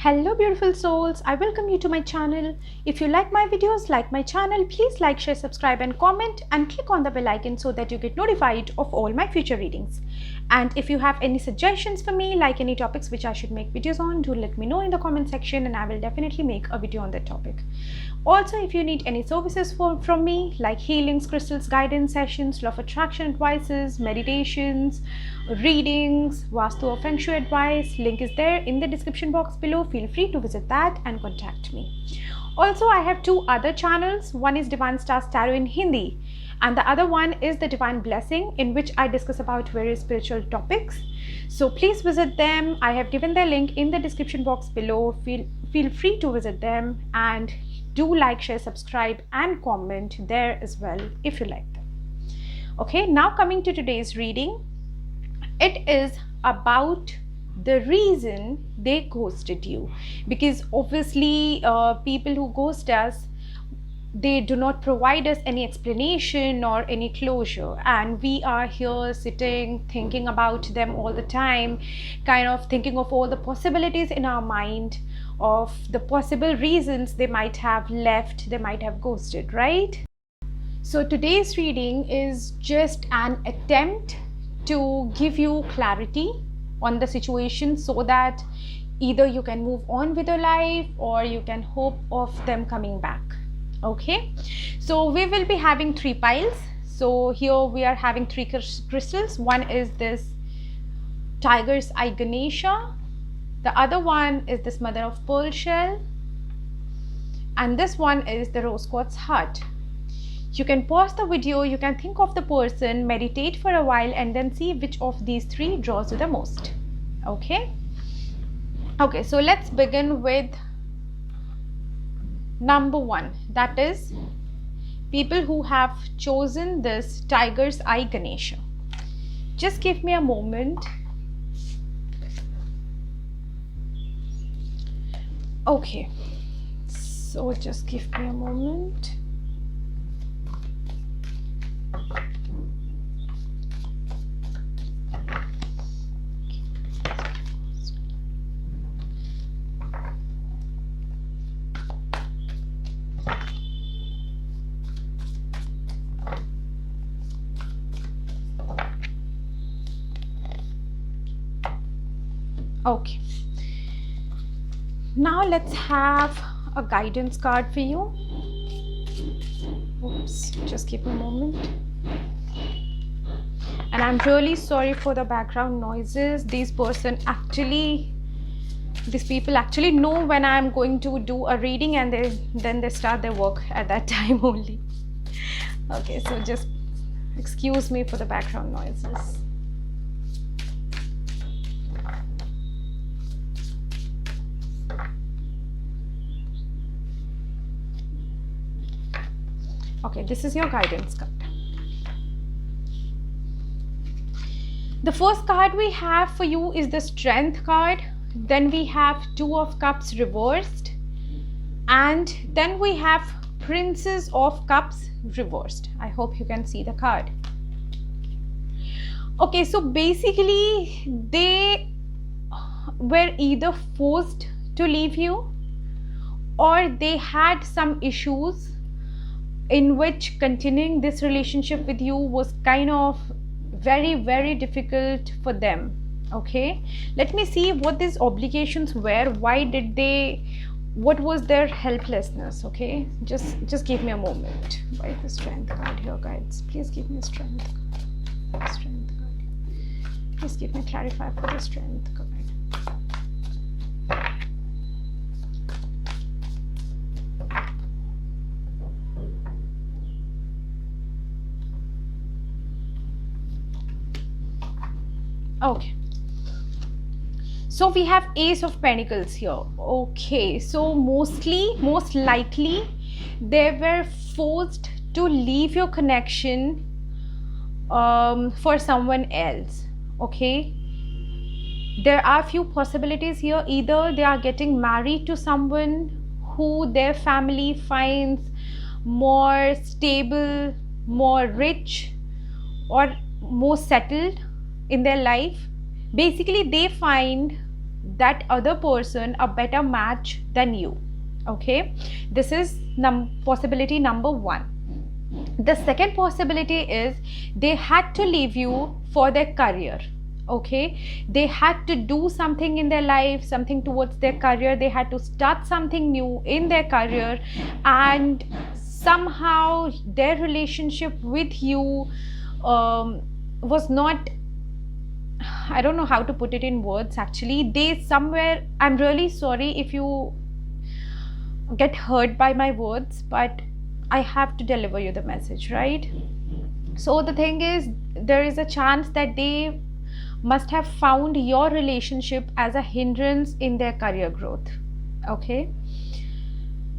Hello beautiful souls, I welcome you to my channel. If you like my videos, like my channel, please like, share, subscribe and comment and click on the bell icon so that you get notified of all my future readings. And if you have any suggestions for me, like any topics which I should make videos on, do let me know in the comment section and I will definitely make a video on that topic. Also, if you need any services from me like healings, crystals, guidance sessions, law of attraction advices, meditations, readings, Vastu or Feng Shui advice, link is there in the description box below. Feel free to visit that and contact me. Also, I have two other channels. One is Divine Stars Tarot in Hindi and the other one is the Divine Blessing, in which I discuss about various spiritual topics. So please visit them. I have given their link in the description box below. Feel free to visit them and do like, share, subscribe and comment there as well if you like them. Okay, now coming to today's reading. It is about the reason they ghosted you, because obviously people who ghost us, they do not provide us any explanation or any closure, and we are here sitting thinking about them all the time, kind of thinking of all the possibilities in our mind of the possible reasons they might have left, they might have ghosted, right? So today's reading is just an attempt to give you clarity on the situation so that either you can move on with your life or you can hope of them coming back. Okay, so we will be having three piles. So here we are having three crystals. One is this Tiger's Eye Ganesha, the other one is this Mother of Pearl shell, and this one is the Rose Quartz Heart. You can pause the video, you can think of the person, meditate for a while and then see which of these three draws you the most. Okay, so let's begin with number one, that is people who have chosen this Tiger's Eye Ganesha. Just give me a moment. Okay, so just give me a moment. Okay, now let's have a guidance card for you. Oops, just give me a moment. And I'm really sorry for the background noises. These people actually know when I'm going to do a reading, and then they start their work at that time only. Okay, so just excuse me for the background noises. Okay, this is your guidance card. The first card we have for you is the Strength card. Then we have Two of Cups reversed. And then we have Princess of Cups reversed. I hope you can see the card. Okay, so basically they were either forced to leave you or they had some issues in which continuing this relationship with you was kind of very, very difficult for them. Okay, let me see what these obligations were. What was their helplessness? Okay, just give me a moment. Why is the Strength card here, guys? Please give me a Strength card. Strength card. Please give me clarify for the Strength card. Okay, so we have Ace of Pentacles here. Okay, so most likely they were forced to leave your connection for someone else. Okay, there are few possibilities here. Either they are getting married to someone who their family finds more stable, more rich or more settled in their life. Basically they find that other person a better match than you. Okay, this is possibility number one. The second possibility is they had to leave you for their career. Okay, they had to do something in their life, something towards their career. They had to start something new in their career, and somehow their relationship with you was not, I don't know how to put it in words actually. They somewhere, I'm really sorry if you get hurt by my words, but I have to deliver you the message, right? So the thing is, there is a chance that they must have found your relationship as a hindrance in their career growth. Okay,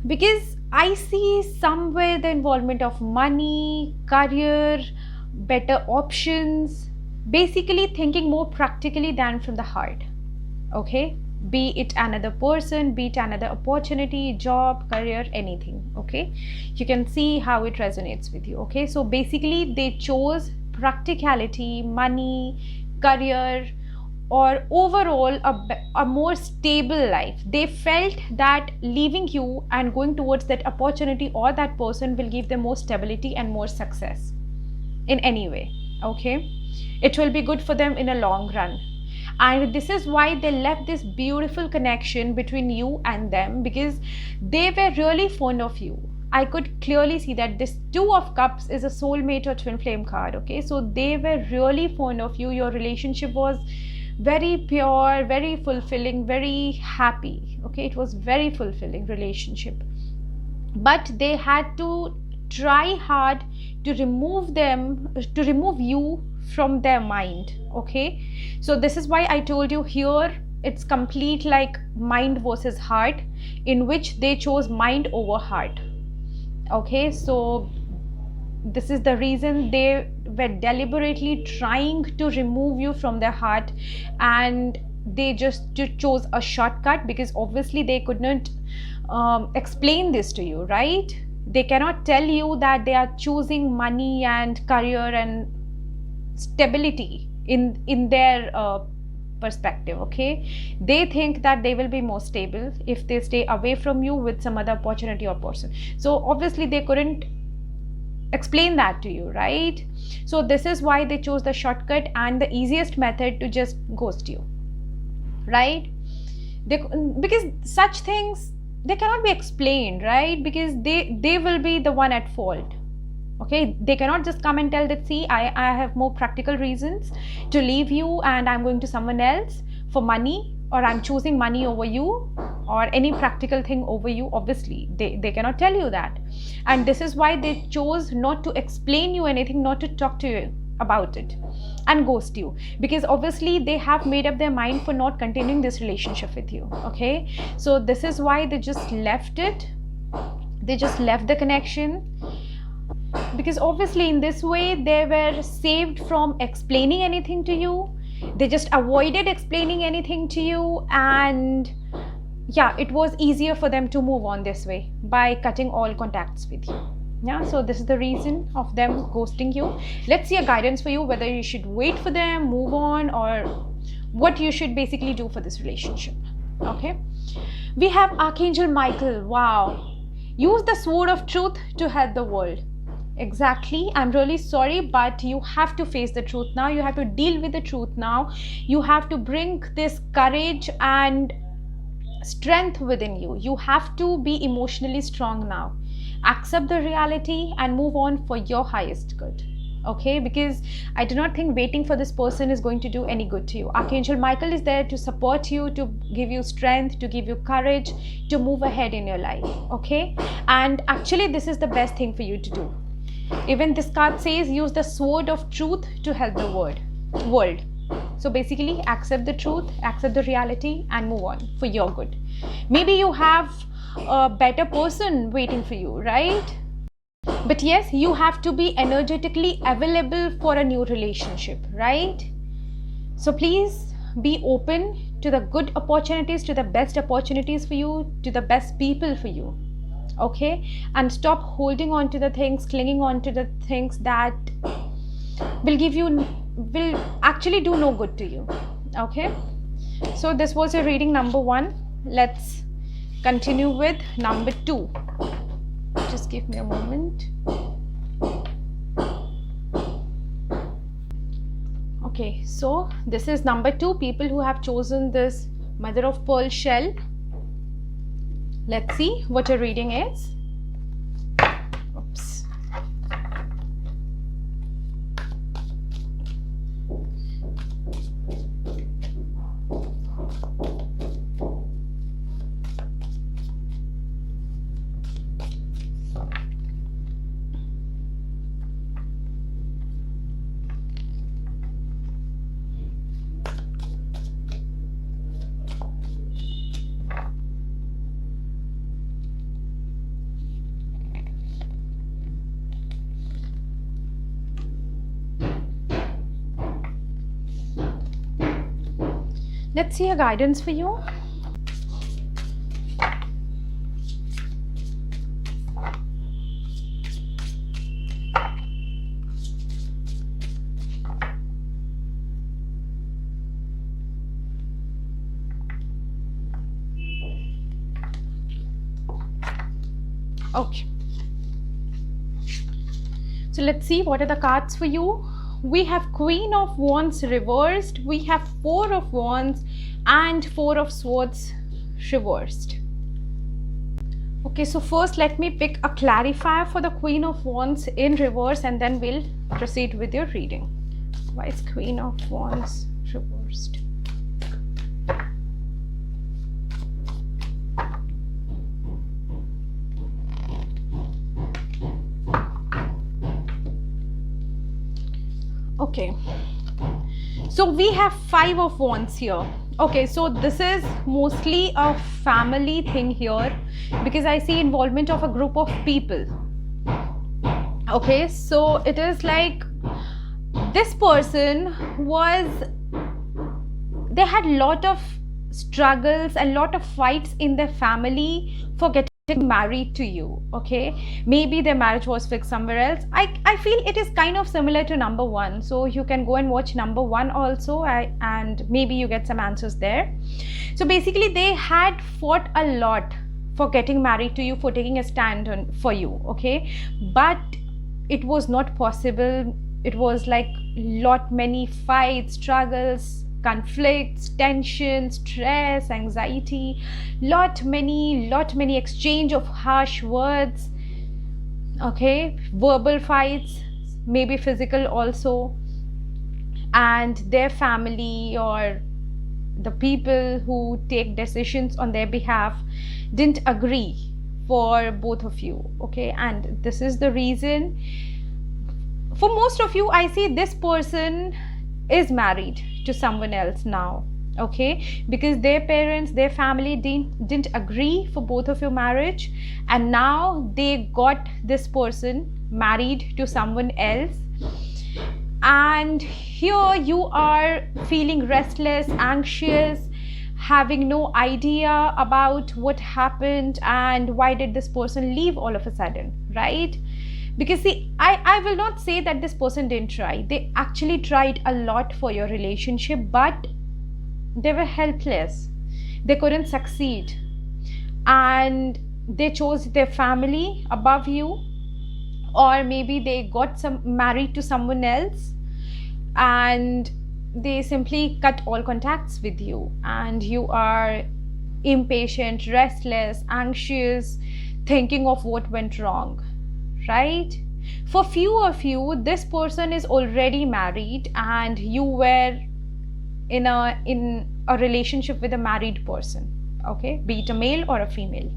because I see somewhere the involvement of money, career, better options, basically thinking more practically than from the heart. Okay, be it another person, be it another opportunity, job, career, anything. Okay, you can see how it resonates with you. Okay, so basically they chose practicality, money, career, or overall a more stable life. They felt that leaving you and going towards that opportunity or that person will give them more stability and more success in any way. Okay, it will be good for them in a long run, and this is why they left this beautiful connection between you and them, because they were really fond of you. I could clearly see that this Two of Cups is a soulmate or twin flame card. Okay, so they were really fond of you. Your relationship was very pure, very fulfilling, very happy. Okay, it was very fulfilling relationship, but they had to try hard to remove you from their mind. Okay, so this is why I told you here it's complete like mind versus heart, in which they chose mind over heart. Okay, so this is the reason they were deliberately trying to remove you from their heart, and they just chose a shortcut, because obviously they could not explain this to you, right? They cannot tell you that they are choosing money and career and stability in their perspective. Okay, they think that they will be more stable if they stay away from you with some other opportunity or person. So obviously they couldn't explain that to you, right? So this is why they chose the shortcut and the easiest method to just ghost you, right? Because such things, they cannot be explained, right? Because they will be the one at fault. Okay, they cannot just come and tell that, see, I have more practical reasons to leave you and I'm going to someone else for money, or I'm choosing money over you, or any practical thing over you. Obviously they cannot tell you that, and this is why they chose not to explain you anything, not to talk to you about it, and ghost you, because obviously they have made up their mind for not continuing this relationship with you. Okay, so this is why they just left it. They just left the connection, because obviously in this way they were saved from explaining anything to you. They just avoided explaining anything to you, and yeah, it was easier for them to move on this way by cutting all contacts with you. Yeah, so this is the reason of them ghosting you. Let's see a guidance for you, whether you should wait for them, move on, or what you should basically do for this relationship. Okay, we have Archangel Michael. Wow, use the sword of truth to help the world. Exactly, I'm really sorry, but you have to face the truth now. You have to deal with the truth now. You have to bring this courage and strength within you. You have to be emotionally strong now. Accept the reality and move on for your highest good. Okay, because I do not think waiting for this person is going to do any good to you. Archangel Michael is there to support you, to give you strength, to give you courage, to move ahead in your life. Okay, and actually this is the best thing for you to do. Even this card says use the sword of truth to help the world. So basically accept the truth, accept the reality, and move on for your good. Maybe you have a better person waiting for you, right? But yes, you have to be energetically available for a new relationship, right? So please be open to the good opportunities, to the best opportunities for you, to the best people for you. Okay, and stop holding on to the things, clinging on to the things that will actually do no good to you. Okay, So this was your reading number 1. Let's continue with number 2. Just give me a moment. Okay, so this is number 2, people who have chosen this mother of pearl shell. Let's see what your reading is. Oops. Let's see a guidance for you. Okay. So let's see what are the cards for you. We have Queen of Wands reversed, we have 4 of Wands and 4 of Swords reversed. Okay, so first let me pick a clarifier for the Queen of Wands in reverse and then we'll proceed with your reading. Why is Queen of Wands reversed? Okay, so we have 5 of Wands here. Okay, so this is mostly a family thing here because I see involvement of a group of people. Okay, so it is like this person they had a lot of struggles and lot of fights in their family for getting married to you. Okay, maybe their marriage was fixed somewhere else. I feel it is kind of similar to number 1, so you can go and watch number 1 also, and maybe you get some answers there. So basically they had fought a lot for getting married to you, for taking a stand for you. Okay, but it was not possible. It was like many fights, struggles, conflicts, tension, stress, anxiety, many exchange of harsh words. Okay, verbal fights, maybe physical also, and their family or the people who take decisions on their behalf didn't agree for both of you. Okay, and this is the reason for most of you. I see this person is married to someone else now. Okay, because their parents, their family didn't agree for both of your marriage, and now they got this person married to someone else, and here you are feeling restless, anxious, having no idea about what happened and why did this person leave all of a sudden, right? Because see, I will not say that this person didn't try. They actually tried a lot for your relationship, but they were helpless. They couldn't succeed. And they chose their family above you, or maybe they got married to someone else, and they simply cut all contacts with you, and you are impatient, restless, anxious, thinking of what went wrong. Right? For few of you, this person is already married and you were in a relationship with a married person. Okay, be it a male or a female,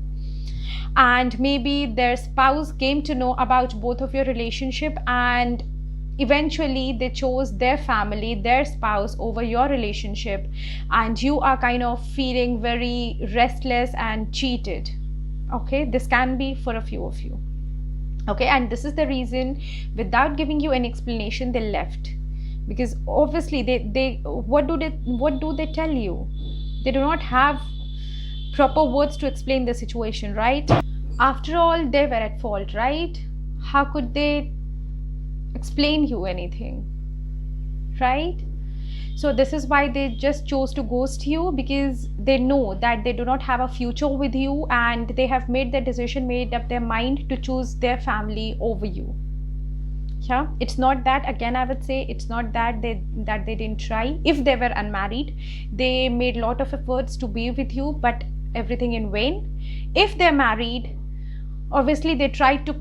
and maybe their spouse came to know about both of your relationship, and eventually they chose their family, their spouse over your relationship, and you are kind of feeling very restless and cheated. Okay, this can be for a few of you. Okay, and this is the reason, without giving you any explanation, they left. Because obviously they what do they tell you? They do not have proper words to explain the situation, right? After all, they were at fault, right? How could they explain you anything, right? So this is why they just chose to ghost you, because they know that they do not have a future with you, and they have made their decision, made up their mind to choose their family over you. Yeah, it's not that, again I would say, it's not that they didn't try. If they were unmarried, they made a lot of efforts to be with you, but everything in vain. If they're married, obviously they tried to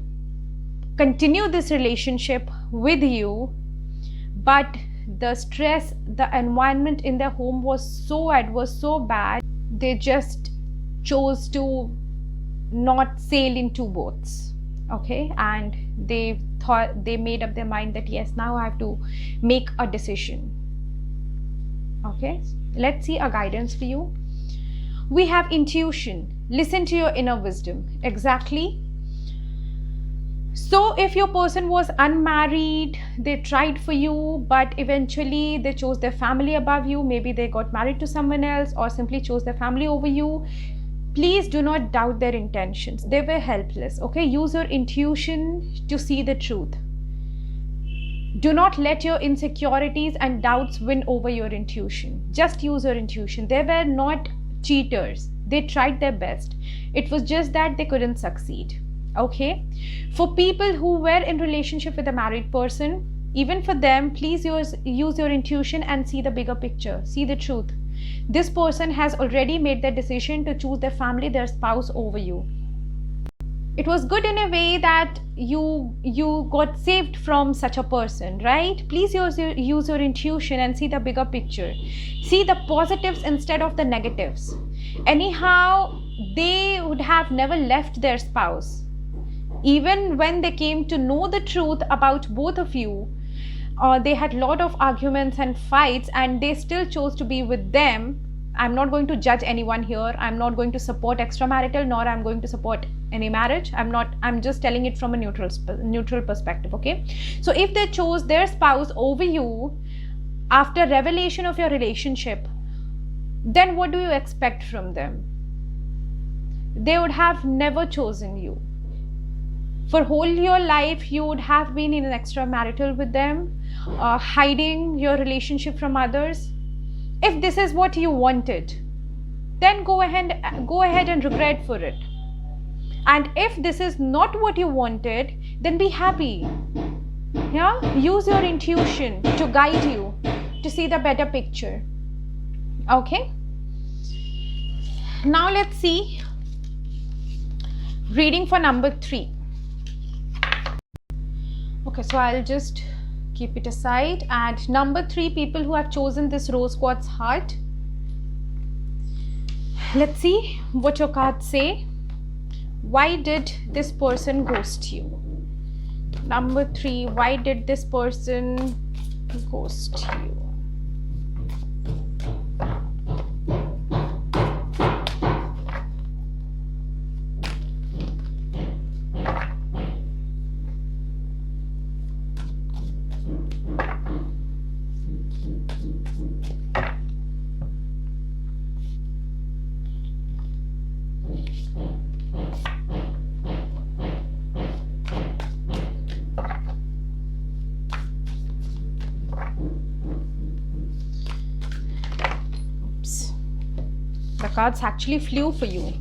continue this relationship with you, but the stress, the environment in their home was so adverse, so bad, they just chose to not sail in two boats. Okay, and they thought, they made up their mind that yes, now I have to make a decision. Okay, let's see a guidance for you. We have intuition. Listen to your inner wisdom. Exactly. So if your person was unmarried, they tried for you, but eventually they chose their family above you. Maybe they got married to someone else, or simply chose their family over you. Please do not doubt their intentions. They were helpless. Okay, use your intuition to see the truth. Do not let your insecurities and doubts win over your intuition. Just use your intuition. They were not cheaters. They tried their best. It was just that they couldn't succeed. Okay, for people who were in relationship with a married person, even for them, please use your intuition and see the bigger picture. See the truth. This person has already made their decision to choose their family, their spouse over you. It was good in a way that you got saved from such a person, right? Please use your intuition and see the bigger picture. See the positives instead of the negatives. Anyhow, they would have never left their spouse. Even when they came to know the truth about both of you, they had a lot of arguments and fights, and they still chose to be with them. I'm not going to judge anyone here. I'm not going to support extramarital, nor I'm going to support any marriage. I'm just telling it from a neutral perspective. Okay, so if they chose their spouse over you after revelation of your relationship, then what do you expect from them? They would have never chosen you. For whole your life, you would have been in an extramarital with them, hiding your relationship from others. If this is what you wanted, then go ahead and regret for it. And if this is not what you wanted, then be happy. Yeah, use your intuition to guide you to see the better picture. Okay, now let's see reading for number 3. Okay, so I'll just keep it aside. And number 3, people who have chosen this rose quartz heart. Let's see what your cards say. Why did this person ghost you? Number 3, why did this person ghost you? The cards actually flew for you.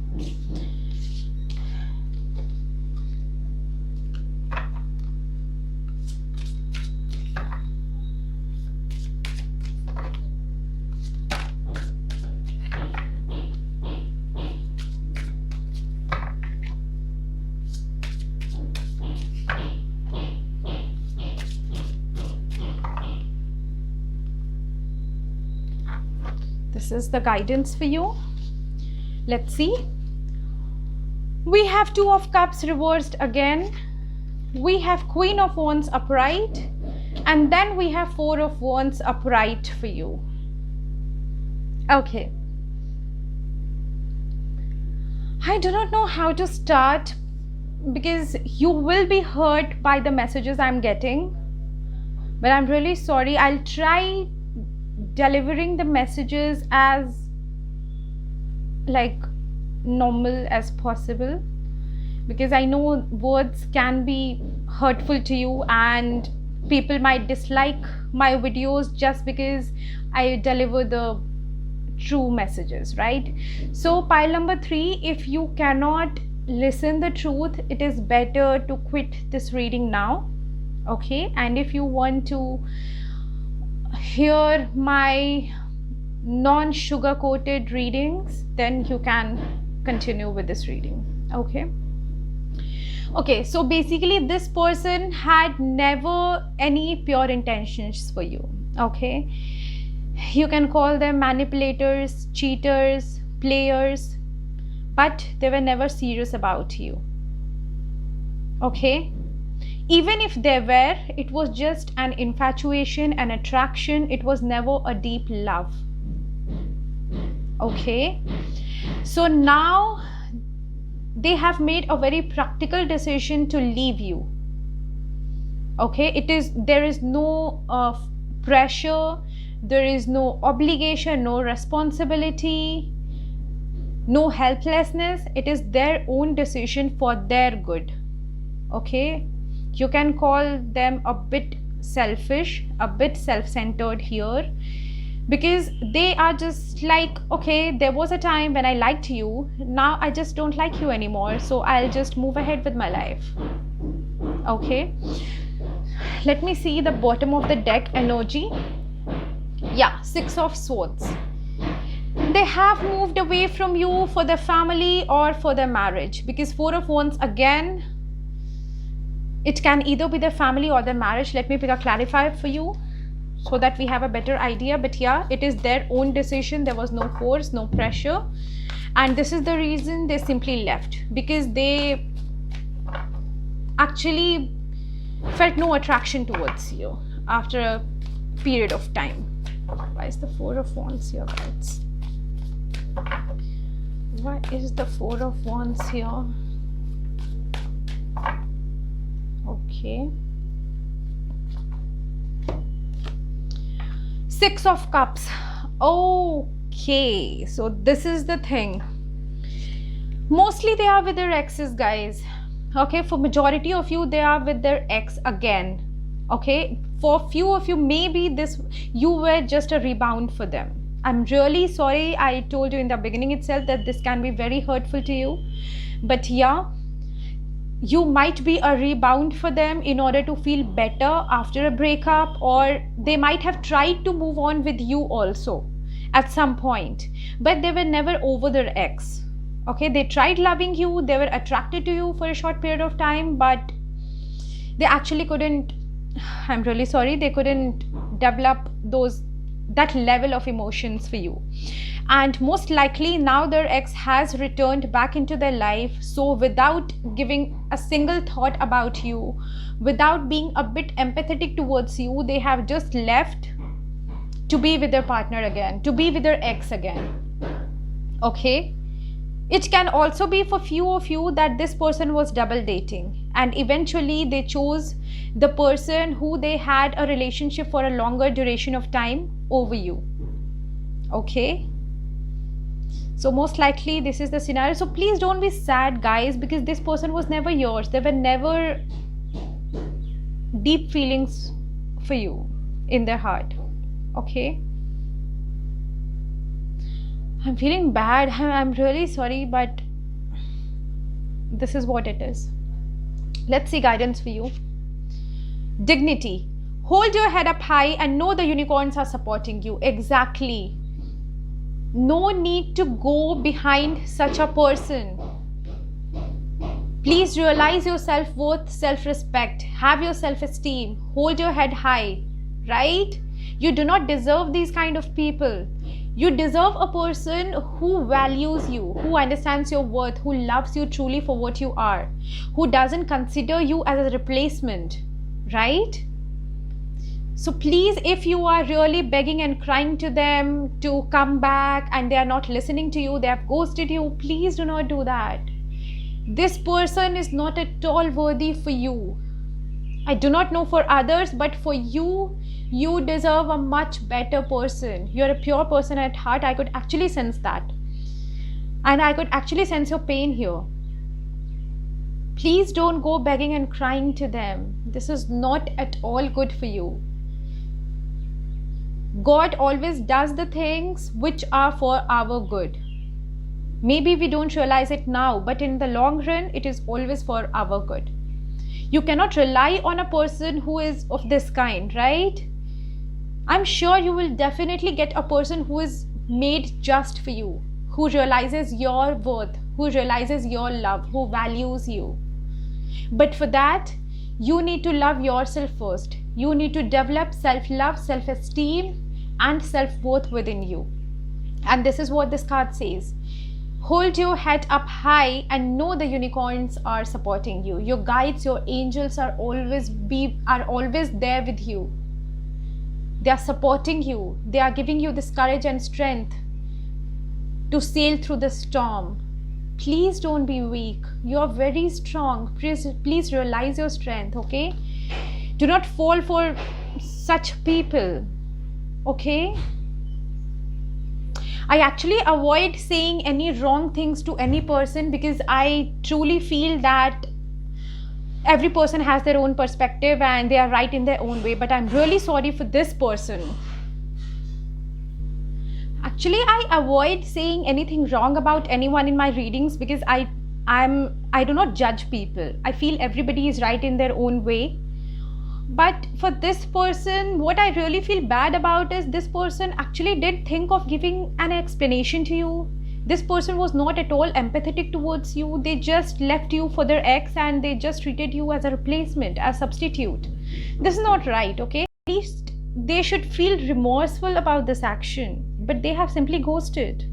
This is the guidance for you. Let's see. We have 2 of Cups reversed again. We have Queen of Wands upright. And then we have 4 of Wands upright for you. Okay. I do not know how to start, because you will be hurt by the messages I'm getting. But I'm really sorry. I'll try delivering the messages as like normal as possible, because I know words can be hurtful to you, and people might dislike my videos just because I deliver the true messages, right? So pile number 3, if you cannot listen the truth, it is better to quit this reading now, okay? And if you want to hear my non-sugar coated readings, then you can continue with this reading, okay? Okay, so basically this person had never any pure intentions for you, okay? You can call them manipulators, cheaters, players, but they were never serious about you, okay? Even if they were, it was just an infatuation, an attraction. It was never a deep love, okay? So now they have made a very practical decision to leave you, okay? There is no pressure, there is no obligation, no responsibility, no helplessness. It is their own decision for their good, okay? You can call them a bit selfish, a bit self-centered here, because they are just like, okay, there was a time when I liked you, now I just don't like you anymore, so I'll just move ahead with my life, okay? Let me see the bottom of the deck energy. Yeah, 6 of Swords. They have moved away from you for their family or for their marriage, because 4 of Wands, again, it can either be their family or their marriage. Let me pick a clarifier for you so that we have a better idea. But yeah, it is their own decision. There was no force, no pressure, and this is the reason they simply left, because they actually felt no attraction towards you after a period of time. Why is the 4 of Wands here, guys? Why is the 4 of Wands here? Okay. 6 of Cups. Okay, so this is the thing. Mostly they are with their exes, guys. Okay, for majority of you, they are with their ex again. Okay, for few of you, maybe you were just a rebound for them. I'm really sorry, I told you in the beginning itself that this can be very hurtful to you. But yeah, you might be a rebound for them in order to feel better after a breakup, or they might have tried to move on with you also at some point, but they were never over their ex. Okay, they tried loving you, they were attracted to you for a short period of time, but they actually couldn't, I'm really sorry, they couldn't develop that level of emotions for you. And most likely now their ex has returned back into their life, so without giving a single thought about you, without being a bit empathetic towards you, they have just left to be with their partner again, to be with their ex again. Okay, it can also be for few of you that this person was double dating and eventually they chose the person who they had a relationship for a longer duration of time over you. Okay, so most likely this is the scenario. So please don't be sad, guys, because this person was never yours. There were never deep feelings for you in their heart. Okay, I'm feeling bad. I'm really sorry, but this is what it is. Let's see guidance for you. Dignity. Hold your head up high and know the unicorns are supporting you. Exactly. No need to go behind such a person. Please realize your self-worth, self-respect. Have your self-esteem. Hold your head high, right? You do not deserve these kind of people. You deserve a person who values you, who understands your worth, who loves you truly for what you are, who doesn't consider you as a replacement, right? So please, if you are really begging and crying to them to come back and they are not listening to you, they have ghosted you, please do not do that. This person is not at all worthy for you. I do not know for others, but for you, you deserve a much better person. You're a pure person at heart. I could actually sense that. And I could actually sense your pain here. Please don't go begging and crying to them. This is not at all good for you. God always does the things which are for our good. Maybe we don't realize it now, but in the long run, it is always for our good. You cannot rely on a person who is of this kind, right? I'm sure you will definitely get a person who is made just for you, who realizes your worth, who realizes your love, who values you. But for that, you need to love yourself first. You need to develop self-love, self-esteem, and self-worth within you. And this is what this card says. Hold your head up high and know the unicorns are supporting you. Your guides, your angels are always there with you. They are supporting you. They are giving you this courage and strength to sail through the storm. Please don't be weak. You are very strong. Please realize your strength, okay? Do not fall for such people, okay? I actually avoid saying any wrong things to any person because I truly feel that every person has their own perspective and they are right in their own way. But I'm really sorry for this person. Actually, I avoid saying anything wrong about anyone in my readings because I do not judge people. I feel everybody is right in their own way. But for this person, what I really feel bad about is this person actually did think of giving an explanation to you. This person was not at all empathetic towards you. They just left you for their ex and they just treated you as a replacement, as substitute. This is not right, okay? At least they should feel remorseful about this action, but they have simply ghosted.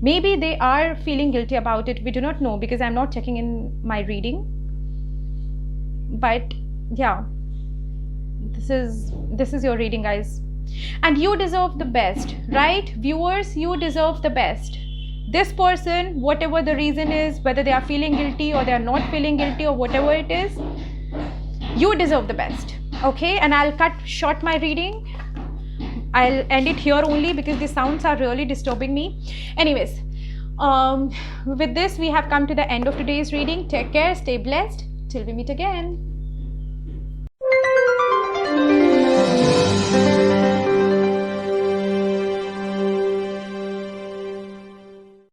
Maybe they are feeling guilty about it. We do not know because I'm not checking in my reading. But yeah, this is your reading, guys, and you deserve the best, right? Viewers, you deserve the best. This person, whatever the reason is, whether they are feeling guilty or they are not feeling guilty or whatever it is, you deserve the best, okay? And I'll cut short my reading. I'll end it here only because the sounds are really disturbing me. Anyways, with this we have come to the end of today's reading. Take care, stay blessed till we meet again.